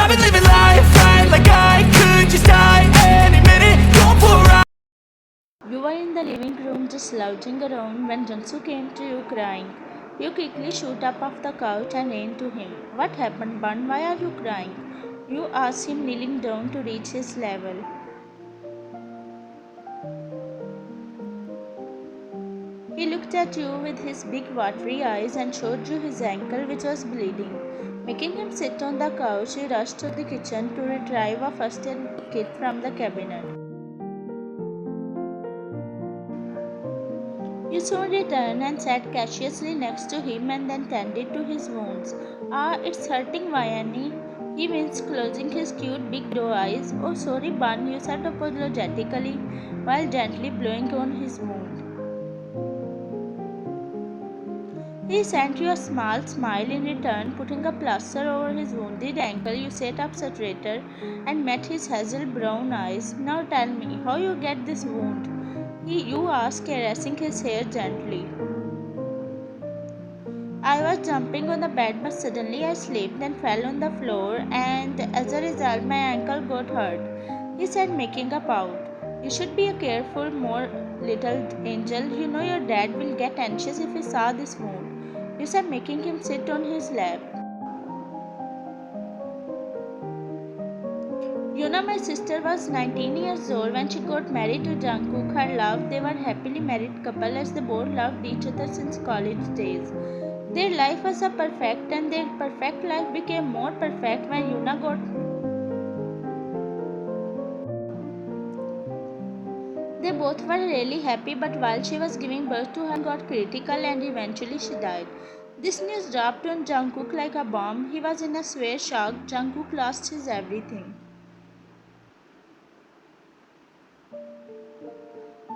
I've been living life right like I could just die any minute. Going for a ride. You were in the living room just slouching around when Junsu came to you crying. You quickly shoot up off the couch and ran to him. What happened, Bun? Why are you crying? You asked him, kneeling down to reach his level. He looked at you with his big watery eyes and showed you his ankle, which was bleeding. Making him sit on the couch, he rushed to the kitchen to retrieve a first aid kit from the cabinet. You soon returned and sat cautiously next to him and then tended to his wounds. Ah, it's hurting, Vayani. He winced, closing his cute big doe eyes. Oh, sorry, Bun, you said apologetically while gently blowing on his wound. He sent you a small smile in return, putting a plaster over his wounded ankle. You sat up straighter and met his hazel brown eyes. Now tell me, how you get this wound? You asked, caressing his hair gently. I was jumping on the bed, but suddenly I slipped and fell on the floor, and as a result, my ankle got hurt. He said, making a pout. You should be careful more, little angel. You know your dad will get anxious if he saw this wound. You said, making him sit on his lap. You know, my sister was 19 years old when she got married to Jungkook. Her love, they were happily married couple as they both loved each other since college days. Their life was a perfect, and their perfect life became more perfect when Yuna got. They both were really happy, but while she was giving birth to her, got critical and eventually she died. This news dropped on Jungkook like a bomb. He was in a severe shock. Jungkook lost his everything.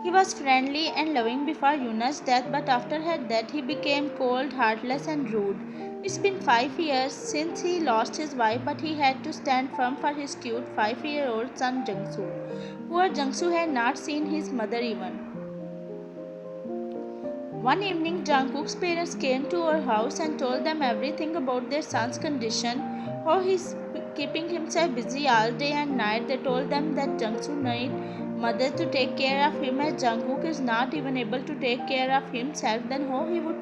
He was friendly and loving before Yuna's death, but after her death, he became cold, heartless, and rude. It's been 5 years since he lost his wife, but he had to stand firm for his cute 5-year-old son Jungsu. Poor Jungsu had not seen his mother even. One evening, Jungkook's parents came to our house and told them everything about their son's condition, how he's keeping himself busy all day and night. They told them that Jungsu needed mother to take care of him, as Jungkook is not even able to take care of himself, then how he would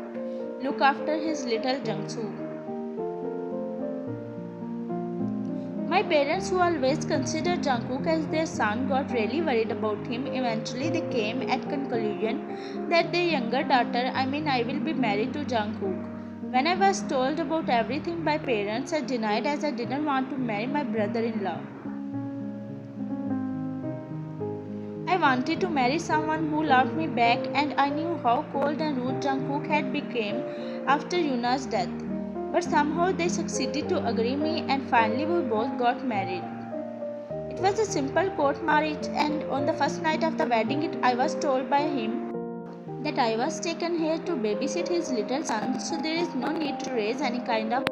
look after his little Jungsu. My parents, who always considered Jungkook as their son, got really worried about him. Eventually they came at conclusion that their younger daughter, I will be married to Jungkook. When I was told about everything by parents, I denied, as I didn't want to marry my brother-in-law. I wanted to marry someone who loved me back, and I knew how cold and rude Jungkook had become after Yuna's death. But somehow they succeeded to agree me, and finally we both got married. It was a simple court marriage, and on the first night of the wedding, I was told by him that I was taken here to babysit his little son, so there is no need to raise any kind of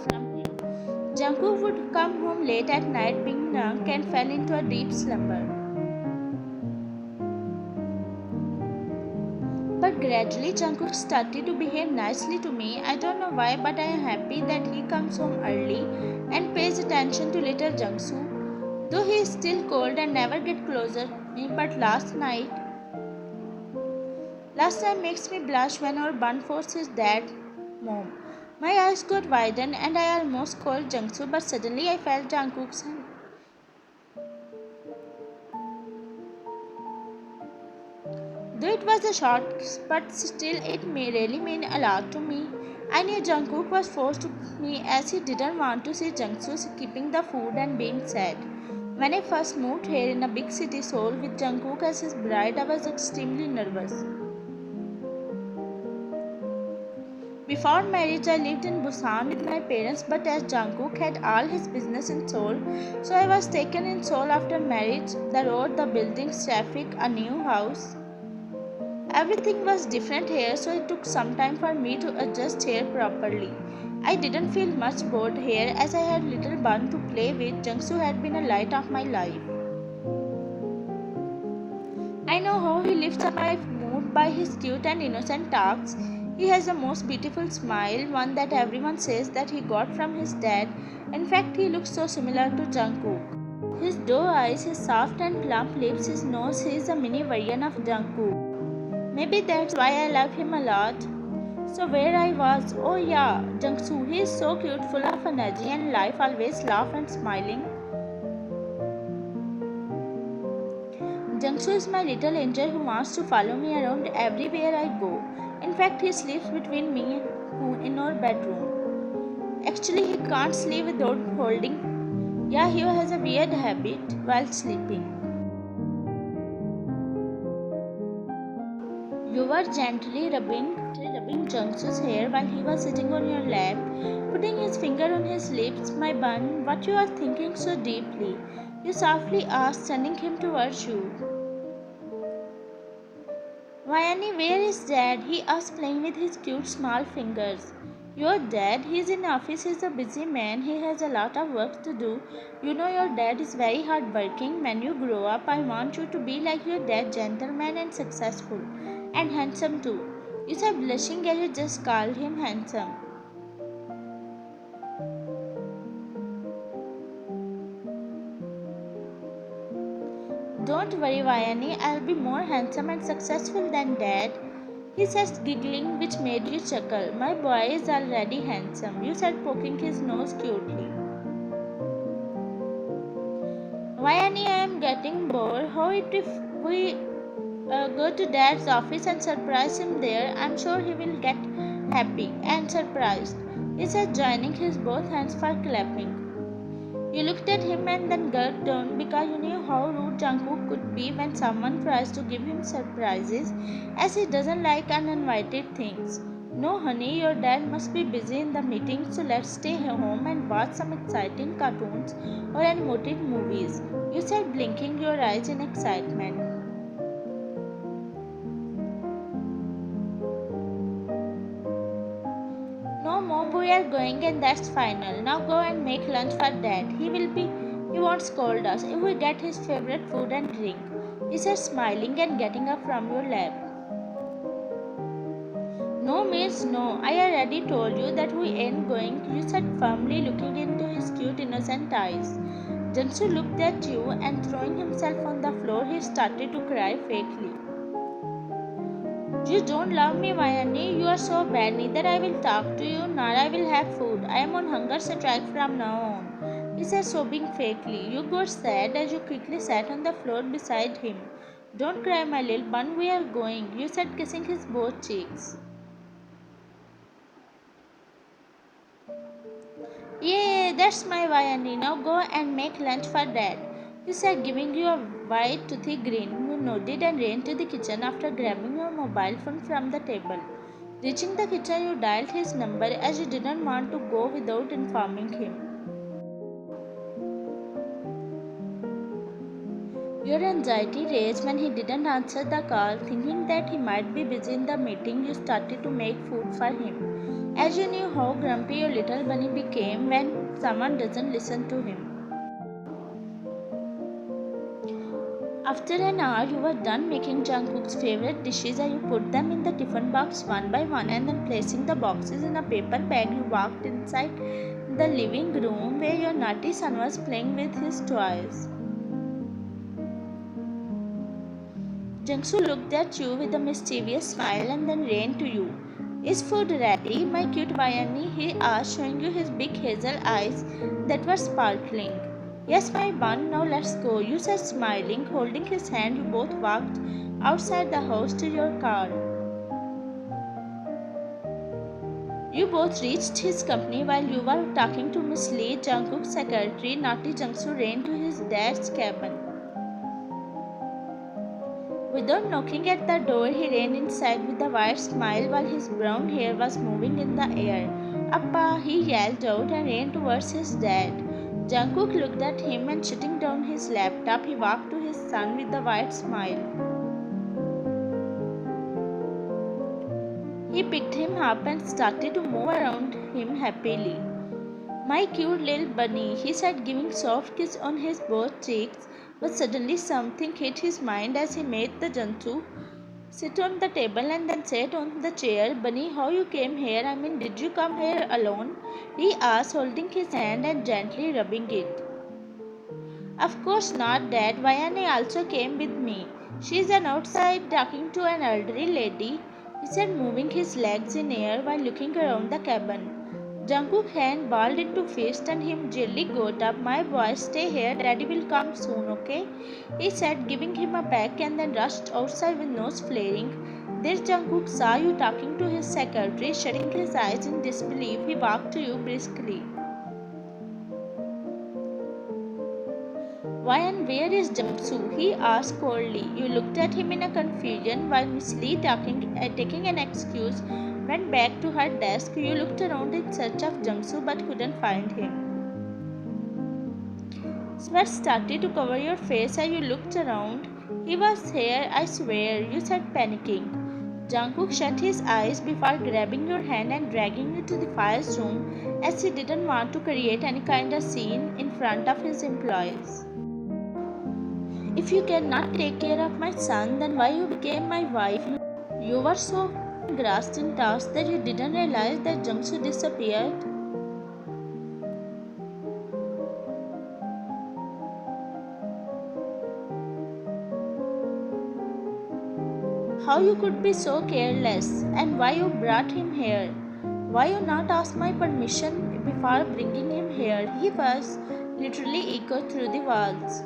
from him. Jungkook would come home late at night being drunk and fell into a deep slumber. But gradually Jungkook started to behave nicely to me. I don't know why, but I am happy that he comes home early and pays attention to little Jungsu. Though he is still cold and never get closer to me, but last night makes me blush when our Bun forced his dad mom. My eyes got widened and I almost called Jungsu, but suddenly I felt Jungkook's hand. Though it was a short, but still it really meant a lot to me. I knew Jungkook was forced to me, as he didn't want to see Jungsu skipping the food and being sad. When I first moved here in a big city, Seoul, with Jungkook as his bride, I was extremely nervous. Before marriage, I lived in Busan with my parents, but as Jungkook had all his business in Seoul, so I was taken in Seoul after marriage. The road, the buildings, traffic, a new house. Everything was different here, so it took some time for me to adjust here properly. I didn't feel much bored here, as I had little Bun to play with. Jungsu had been a light of my life. I know how he lifts up my mood by his cute and innocent talks. He has the most beautiful smile, one that everyone says that he got from his dad. In fact, he looks so similar to Jungkook. His doe eyes, his soft and plump lips, his nose, he is a mini version of Jungkook. Maybe that's why I love him a lot. So where I was, oh yeah, Jungsu, he is so cute, full of energy and life, always laugh and smiling. Jungsu is my little angel who wants to follow me around everywhere I go. In fact, he sleeps between me in our bedroom. Actually, he can't sleep without holding. Yeah, he has a weird habit while sleeping. You were gently rubbing Jungsu's hair while he was sitting on your lap, putting his finger on his lips. My bun, what you are thinking so deeply? You softly asked, sending him towards you. Vayani, where is dad? He asked, playing with his cute small fingers. Your dad? He's in office, he's a busy man, he has a lot of work to do. You know your dad is very hardworking. When you grow up, I want you to be like your dad, gentleman and successful. And handsome too. You said, blushing as you just called him handsome. Don't worry, Vayani, I'll be more handsome and successful than dad. He says, giggling, which made you chuckle. My boy is already handsome, you said, poking his nose cutely. Vayani, I am getting bored. How if we go to dad's office and surprise him there? I'm sure he will get happy and surprised. He said, joining his both hands for clapping. You looked at him and then gulped down because you knew how rude Jungkook could be when someone tries to give him surprises, as he doesn't like uninvited things. No, honey, your dad must be busy in the meeting, so let's stay home and watch some exciting cartoons or animated movies, you said, blinking your eyes in excitement. No, mom, we are going and that's final. Now go and make lunch for dad. He won't scold us if we get his favorite food and drink, he said, smiling and getting up from your lap. No means no. I already told you that we ain't going, you said, firmly, looking into his cute innocent eyes. Jungsu looked at you and throwing himself on the floor, he started to cry fakely. You don't love me, Vayani. You are so bad. Neither I will talk to you, nor I will have food. I am on hunger strike from now on, he said, sobbing fakely. You got sad as you quickly sat on the floor beside him. Don't cry, my little bun. We are going, you said, kissing his both cheeks. Yay, that's my Vayani. Now go and make lunch for dad, he said, giving you a wide toothy grin. You nodded and ran to the kitchen after grabbing your mobile phone from the table. Reaching the kitchen, you dialed his number as you didn't want to go without informing him. Your anxiety raised when he didn't answer the call. Thinking that he might be busy in the meeting, you started to make food for him, as you knew how grumpy your little bunny became when someone doesn't listen to him. After an hour, you were done making Jungkook's favorite dishes and you put them in the tiffin box one by one, and then placing the boxes in a paper bag, you walked inside the living room where your naughty son was playing with his toys. Jungsu looked at you with a mischievous smile and then ran to you. Is food ready, my cute Vayani? He asked, showing you his big hazel eyes that were sparkling. Yes, my bun, now let's go, you said, smiling. Holding his hand, you both walked outside the house to your car. You both reached his company while you were talking to Miss Lee, Jungkook's secretary. Naughty Jungsu ran to his dad's cabin. Without knocking at the door, he ran inside with a wide smile while his brown hair was moving in the air. Appa, he yelled out and ran towards his dad. Jungkook looked at him and shutting down his laptop, he walked to his son with a wide smile. He picked him up and started to move around him happily. My cute little bunny, he said, giving soft kiss on his both cheeks, but suddenly something hit his mind as he made the Jungkook sit on the table and then sat on the chair. Bunny, how you came here? I mean, did you come here alone? He asked, holding his hand and gently rubbing it. Of course not, Dad. Vayane also came with me. She's an outside talking to an elderly lady, he said, moving his legs in air while looking around the cabin. Jungkook's hand balled into fist and he immediately got up. My boy, stay here. Daddy will come soon, okay? He said, giving him a peck and then rushed outside with nose flaring. This Jungkook saw you talking to his secretary. Shutting his eyes in disbelief, he walked to you briskly. Why and where is Jungsu? He asked coldly. You looked at him in a confusion while Miss Lee, taking an excuse, went back to her desk. You looked around in search of Jungsu but couldn't find him. Sweat started to cover your face as you looked around. He was here, I swear, you said, panicking. Jungkook shut his eyes before grabbing your hand and dragging you to the files room as he didn't want to create any kind of scene in front of his employees. If you cannot take care of my son, then why you became my wife? You were so engrossed in tasks that you didn't realize that Jungsu disappeared. How you could be so careless, and why you brought him here? Why you not ask my permission before bringing him here? He was literally echoed through the walls.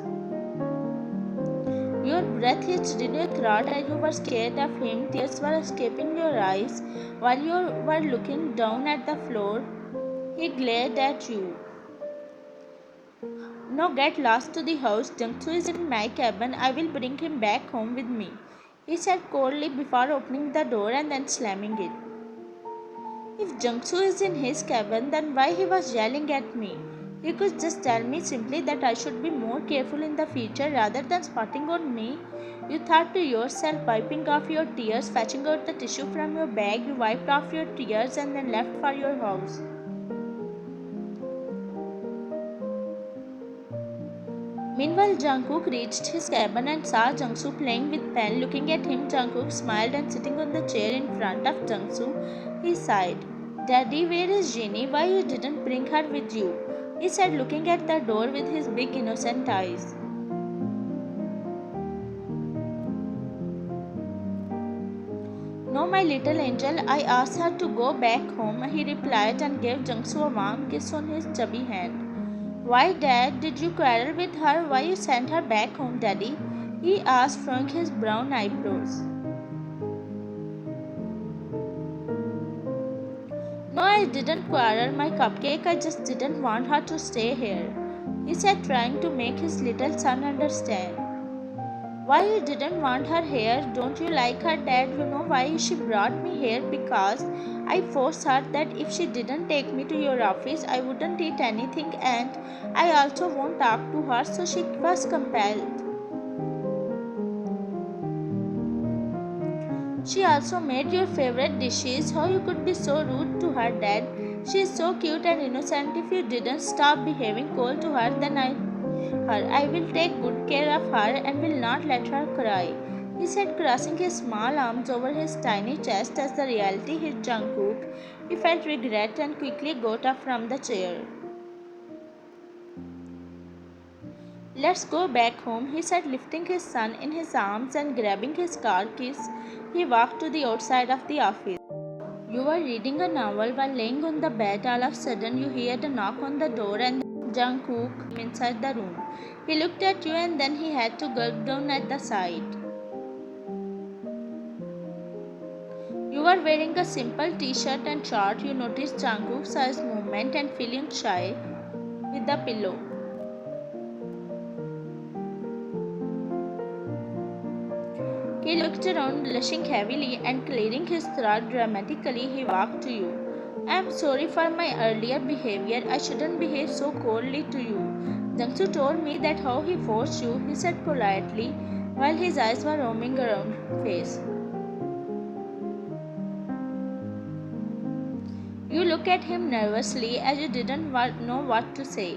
Your breath hitched in your throat as you were scared of him. Tears were escaping your eyes while you were looking down at the floor. He glared at you. No, get lost to the house. Jungsu is in my cabin. I will bring him back home with me, he said coldly before opening the door and then slamming it. If Jungsu is in his cabin, then why he was yelling at me? He could just tell me simply that I should be more careful in the future rather than spotting on me. You thought to yourself, wiping off your tears, fetching out the tissue from your bag. You wiped off your tears and then left for your house. Meanwhile, Jungkook reached his cabin and saw Jungsu playing with pen. Looking at him, Jungkook smiled and sitting on the chair in front of Jungsu, he sighed. Daddy, where is Jenny? Why you didn't bring her with you? He said, looking at the door with his big innocent eyes. No, my little angel, I asked her to go back home, he replied and gave Jungsu a warm kiss on his chubby hand. Why, Dad, did you quarrel with her? Why you sent her back home, Daddy? He asked, furrowing his brown eyebrows. No, I didn't quarrel, my cupcake. I just didn't want her to stay here, he said, trying to make his little son understand. Why you didn't want her here? Don't you like her, Dad? You know why she brought me here? Because I forced her that if she didn't take me to your office, I wouldn't eat anything, and I also won't talk to her, so she was compelled. She also made your favorite dishes. How you could be so rude to her, Dad? She is so cute and innocent. If you didn't stop behaving cold to her, then I will take good care of her and will not let her cry, he said, crossing his small arms over his tiny chest. As the reality hit Jungkook, he felt regret and quickly got up from the chair. Let's go back home, he said, lifting his son in his arms and grabbing his car keys. He walked to the outside of the office. You were reading a novel while laying on the bed. All of a sudden, you heard a knock on the door and Jungkook came inside the room. He looked at you and then he had to gulp down at the sight. You were wearing a simple t-shirt and short. You noticed Jungkook saw his movement and feeling shy with the pillow. He looked around, blushing heavily and clearing his throat dramatically. He walked to you. I am sorry for my earlier behavior. I shouldn't behave so coldly to you. Jungsu told me that how he forced you, he said politely, while his eyes were roaming around his face. You looked at him nervously as you didn't know what to say.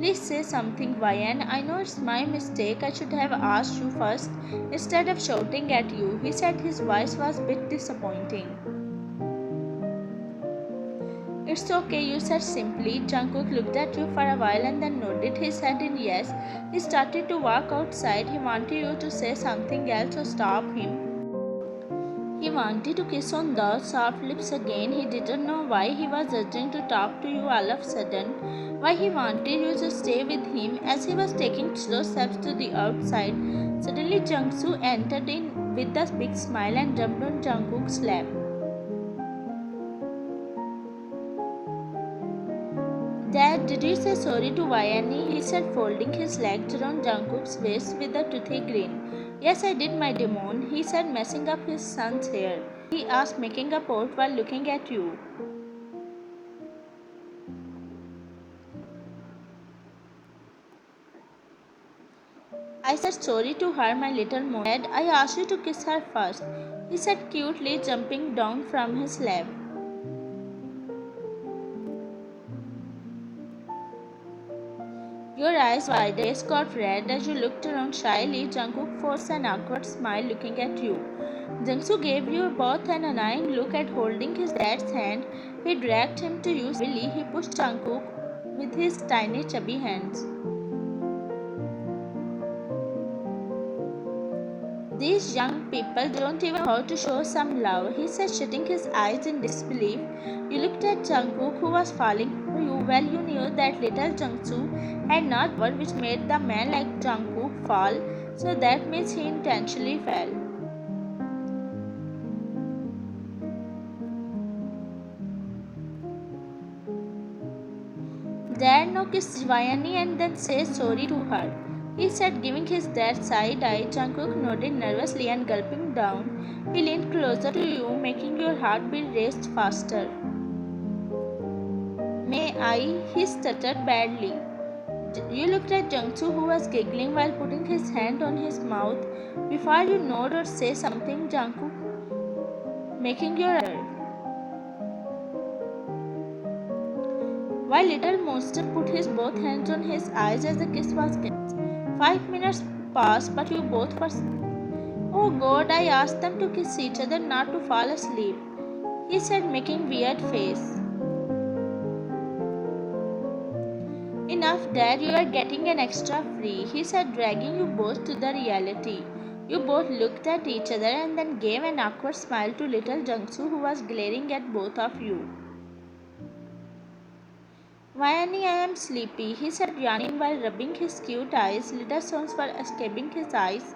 Please say something, Ryan. I know it's my mistake. I should have asked you first instead of shouting at you, he said. His voice was a bit disappointing. It's okay, you said simply. Jungkook looked at you for a while and then nodded his head in yes. He started to walk outside. He wanted you to say something else or stop him. He wanted to kiss on those soft lips again. He didn't know why he was urging to talk to you all of a sudden, why he wanted you to stay with him. As he was taking slow steps to the outside, suddenly Jungsu entered in with a big smile and jumped on Jungkook's lap. Dad, did you say sorry to Vayani? He said, folding his legs around Jungkook's waist with a toothy grin. Yes, I did, my demon, he said, messing up his son's hair. He asked, making a port while looking at you. I said sorry to her, my little moon. Dad, I asked you to kiss her first, he said cutely, jumping down from his lap. Your eyes widened, your face got red as you looked around shyly. Jungkook forced an awkward smile looking at you. Jungsu gave you both an annoying look at holding his dad's hand. He dragged him to you slowly. He pushed Jungkook with his tiny chubby hands. These young people don't even know how to show some love, he said, shutting his eyes in disbelief. You looked at Jungkook, who was falling for you. Well, you knew that little Jungsu had not power which made the man like Jungkook fall, so that means he intentionally fell. Dad, now kiss Vayani and then say sorry to her, he said, giving his dad side eye. Jungkook nodded nervously and gulping down. He leaned closer to you, making your heartbeat race faster. May I? He stuttered badly. You looked at Jungsu, who was giggling while putting his hand on his mouth. Before you nod or say something, Jungkook, making your while little monster put his both hands on his eyes as the kiss was given. 5 minutes passed, but you both were. Oh God, I asked them to kiss each other, not to fall asleep, he said, making weird face. Enough, Dad, you are getting an extra free, he said, dragging you both to the reality. You both looked at each other and then gave an awkward smile to little Jungsu, who was glaring at both of you. Vayani, I am sleepy, he said, yawning while rubbing his cute eyes. Little stones were escaping his eyes.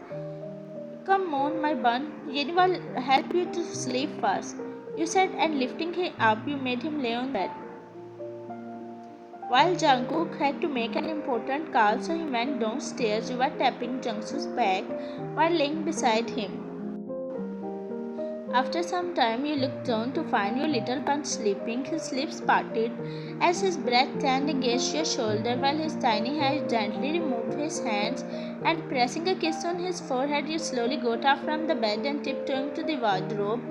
Come on, my bun, Jenny will help you to sleep first, you said, and lifting him up, you made him lay on bed. While Jungkook had to make an important call, so he went downstairs. You were tapping Jungsu's back while laying beside him. After some time, you looked down to find your little bun sleeping. His lips parted as his breath turned against your shoulder, while his tiny hands gently removed his hands, and pressing a kiss on his forehead, you slowly got up from the bed and tiptoeing to the wardrobe.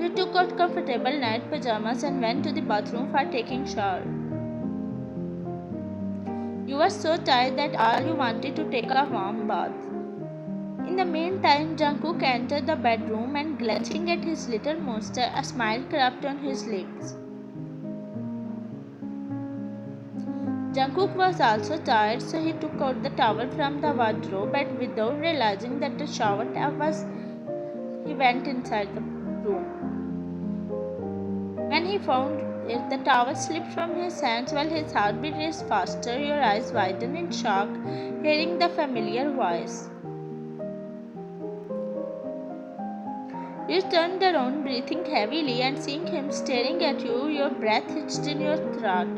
You took out comfortable night pajamas and went to the bathroom for taking shower. You were so tired that all you wanted to take a warm bath. In the meantime, Jungkook entered the bedroom and, glancing at his little monster, a smile crept on his lips. Jungkook was also tired, so he took out the towel from the wardrobe, and without realizing that the shower tub was, he went inside the room. When he found it, the towel slipped from his hands while his heartbeat raced faster. Your eyes widened in shock, hearing the familiar voice. You turned around, breathing heavily, and seeing him staring at you, your breath hitched in your throat.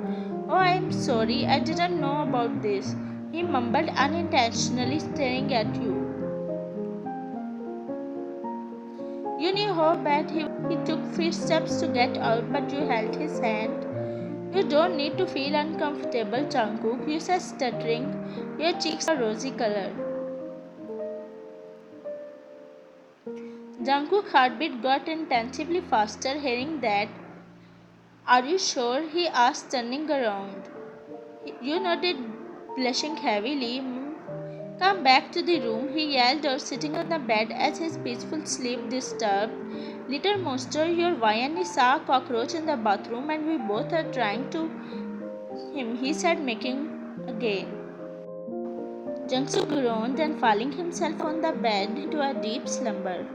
Oh, I am sorry, I didn't know about this, he mumbled, unintentionally staring at you. You knew how bad he took few steps to get out, but you held his hand. You don't need to feel uncomfortable, Jungkook, you said, stuttering. Your cheeks are rosy colored. Jungkook's heartbeat got intensively faster, hearing that. Are you sure? He asked, turning around. You nodded blushing heavily. Come back to the room, he yelled, or sitting on the bed as his peaceful sleep disturbed. Little monster, your Vianney saw a cockroach in the bathroom and we both are trying to him, he said, making a gay. Jungkook groaned and falling himself on the bed into a deep slumber.